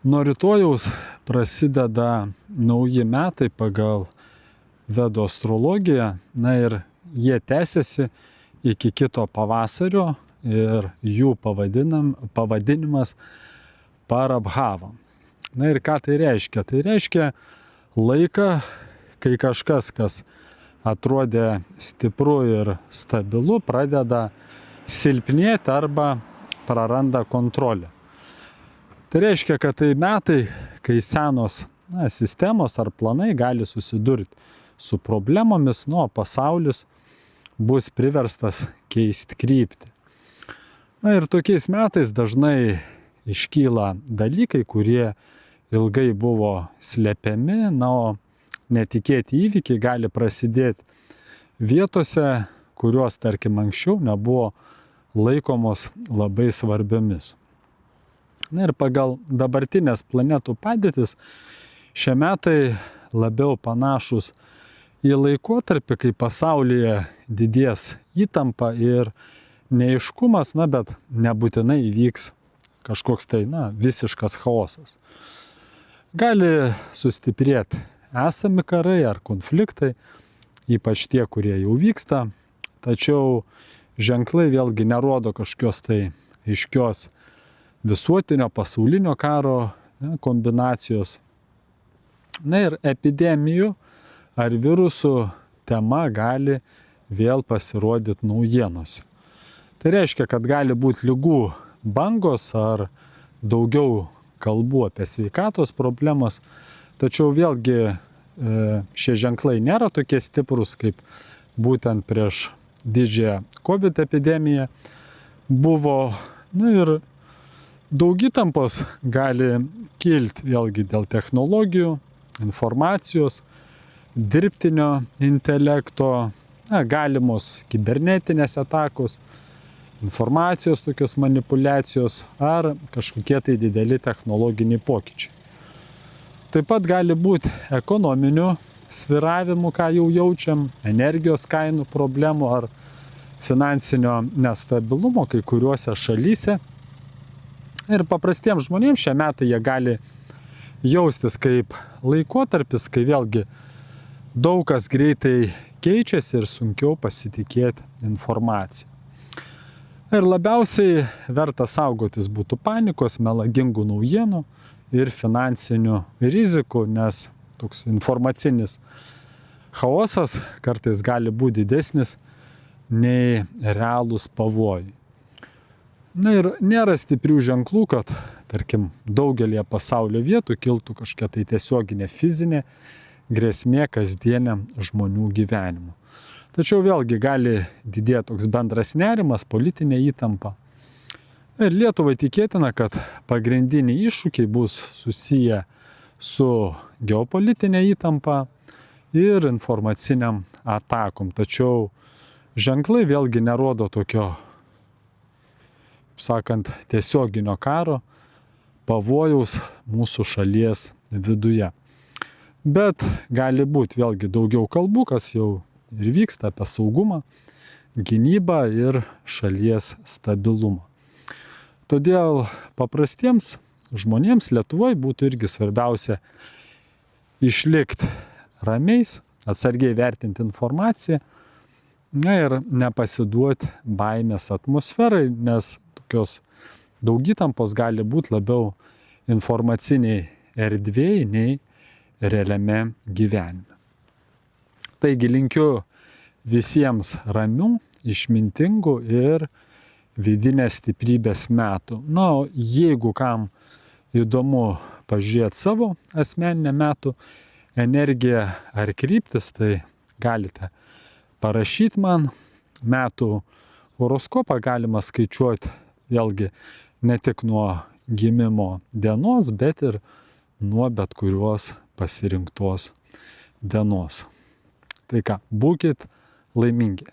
Nuo rytojaus prasideda nauji metai pagal Vedų astrologiją, na ir jie tęsiasi iki kito pavasario ir jų pavadinimas Parabhava. Na ir ką tai reiškia? Tai reiškia laiką, kai kažkas, kas atrodė stipru ir stabilu, pradeda silpnėti arba praranda kontrolę. Tai reiškia, kad tai metai, kai senos sistemos ar planai gali susidurti su problemomis, o pasaulis bus priverstas keisti kryptį. Na ir tokiais metais dažnai iškyla dalykai, kurie ilgai buvo slepiami, o netikėti įvykiai gali prasidėti vietose, kurios, tarkim, anksčiau nebuvo laikomos labai svarbiomis. Na ir pagal dabartinės planetų padėtis, šie metai labiau panašus į laikotarpį, kai pasaulyje didės įtampa ir neaiškumas, bet nebūtinai įvyks kažkoks visiškas chaosas. Gali sustiprėti esami karai ar konfliktai, ypač tie, kurie jau vyksta, tačiau ženklai vėlgi nerodo kažkokios tai aiškios visuotinio pasaulinio karo kombinacijos. Na ir epidemijų ar virusų tema gali vėl pasirodyti naujienose. Tai reiškia, kad gali būti ligų bangos ar daugiau kalbų apie sveikatos problemas, tačiau vėlgi šie ženklai nėra tokie stiprus, kaip būtent prieš didžiąją COVID epidemiją buvo. Ir daug įtampos gali kilti vėlgi dėl technologijų, informacijos, dirbtinio intelekto, galimos kibernetinės atakos, informacijos tokios manipulacijos ar kažkokie tai dideli technologiniai pokyčiai. Taip pat gali būti ekonominių svyravimų, ką jau jaučiam, energijos kainų problemų ar finansinio nestabilumo kai kuriuose šalyse. Ir paprastiems žmonėms šie metai jie gali jaustis kaip laikotarpis, kai vėlgi daug kas greitai keičiasi ir sunkiau pasitikėti informaciją. Ir labiausiai verta saugotis būtų panikos, melagingų naujienų ir finansinių rizikų, nes toks informacinis chaosas kartais gali būti didesnis nei realūs pavojai. Na ir nėra stiprių ženklų, kad, tarkim, daugelį pasaulio vietų kiltų kažkokia tai tiesioginė fizinė grėsmė kasdieniam žmonių gyvenimu. Tačiau vėlgi gali didėti toks bendras nerimas, politinė įtampa. Ir Lietuvai tikėtina, kad pagrindiniai iššūkiai bus susiję su geopolitinė įtampa ir informaciniam atakom. Tačiau ženklai vėlgi nerodo tokio, sakant, tiesioginio karo pavojaus mūsų šalies viduje. Bet gali būti vėlgi daugiau kalbų, kas jau ir vyksta apie saugumą, gynybą ir šalies stabilumą. Todėl paprastiems žmonėms Lietuvoje būtų irgi svarbiausia išlikti ramiais, atsargiai vertinti informaciją ir nepasiduoti baimės atmosferai, nes tokios daug įtampos gali būti labiau informaciniai erdvėj nei realiame gyvenime. Taigi linkiu visiems ramių, išmintingų ir vidinės stiprybės metų. O jeigu kam įdomu pažiūrėti savo asmeninę metų energiją ar kryptis, tai galite parašyti man. Metų horoskopą galima skaičiuoti vėlgi ne tik nuo gimimo dienos, bet ir nuo bet kurios pasirinktos dienos. Tai ką, būkit laimingi.